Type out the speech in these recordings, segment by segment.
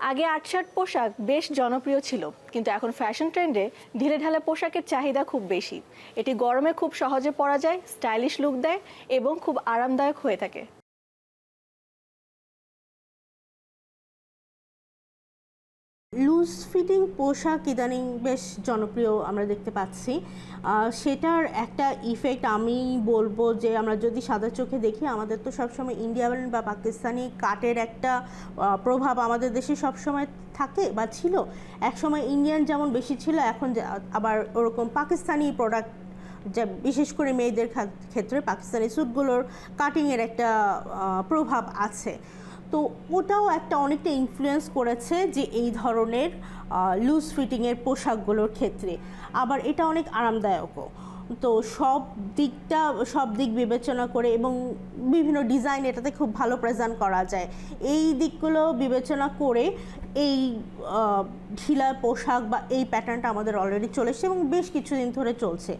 আগে আট-শার্ট পোশাক বেশ জনপ্রিয় ছিল, কিন্তু এখন ফ্যাশন ট্রেন্ডে ঢিলেঢালা পোশাকের চাহিদা খুব বেশি। এটি গরমে খুব সহজে পরা যায়, স্টাইলিশ লুক দেয় এবং খুব আরামদায়ক হয়ে থাকে। লুজ ফিটিং পোশাক ইদানিং বেশ জনপ্রিয় আমরা দেখতে পাচ্ছি। সেটার একটা ইফেক্ট আমি বলবো যে আমরা যদি সাদা চোখে দেখি, আমাদের তো সবসময় ইন্ডিয়ান বা পাকিস্তানি কাটের একটা প্রভাব আমাদের দেশে সবসময় থাকে বা ছিল। একসময় ইন্ডিয়ান যেমন বেশি ছিল, এখন আবার ওরকম পাকিস্তানি প্রোডাক্ট, যা বিশেষ করে মেয়েদের ক্ষেত্রে পাকিস্তানি স্যুটগুলোর কাটিংয়ের একটা প্রভাব আছে। তো ওটাও একটা অনেকটা ইনফ্লুয়েন্স করেছে যে এই ধরনের লুজ ফিটিংয়ের পোশাকগুলোর ক্ষেত্রে। আবার এটা অনেক আরামদায়কও। তো সব দিক বিবেচনা করে এবং বিভিন্ন ডিজাইন এটাতে খুব ভালো প্রেজেন্ট করা যায়, এই দিকগুলো বিবেচনা করে এই ঢিলা পোশাক বা এই প্যাটার্নটা আমাদের অলরেডি চলে এসেছে এবং বেশ কিছুদিন ধরে চলছে।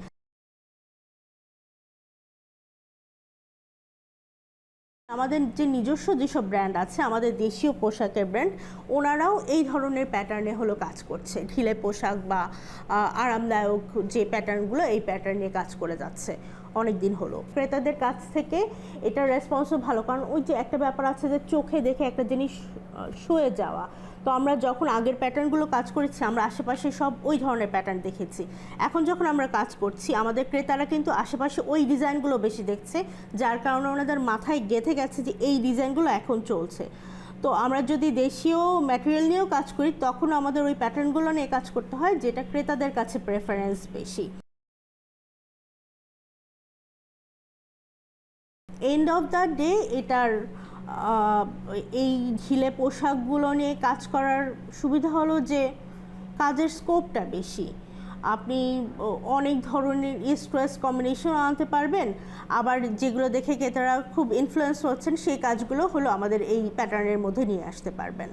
আমাদের যে নিজস্ব যেসব ব্র্যান্ড আছে, আমাদের দেশীয় পোশাকের ব্র্যান্ড, ওনারাও এই ধরনের প্যাটার্নে কাজ করছে। ঢিলে পোশাক বা আরামদায়ক যে প্যাটার্নগুলো, এই প্যাটার্নে কাজ করে যাচ্ছে অনেক দিন হলো। ক্রেতাদের কাছ থেকে এটার রেসপন্সও ভালো, কারণ ওই যে একটা ব্যাপার আছে যে চোখে দেখে একটা জিনিস শুয়ে যাওয়া। তো আমরা যখন আগের প্যাটার্নগুলো কাজ করেছি, আমরা আশেপাশে সব ওই ধরনের প্যাটার্ন দেখেছি। এখন যখন আমরা কাজ করছি, আমাদের ক্রেতারা কিন্তু আশেপাশে ওই ডিজাইনগুলো বেশি দেখছে, যার কারণে ওনাদের মাথায় গেঁথে গেছে যে এই ডিজাইনগুলো এখন চলছে। তো আমরা যদি দেশীয় ম্যাটেরিয়াল নিয়েও কাজ করি, তখন আমাদের ওই প্যাটার্নগুলো নিয়ে কাজ করতে হয়, যেটা ক্রেতাদের কাছে প্রেফারেন্স বেশি। এন্ড অফ দ্য ডে এটার এই ঢিলে পোশাকগুলো নিয়ে কাজ করার সুবিধা হলো যে কাজের স্কোপটা বেশি। আপনি অনেক ধরনের স্ট্রেস কম্বিনেশন আনতে পারবেন। আবার যেগুলো দেখে ক্রেতারা খুব ইনফ্লুয়েন্স হচ্ছেন, সেই কাজগুলো আমাদের এই প্যাটার্নের মধ্যে নিয়ে আসতে পারবেন।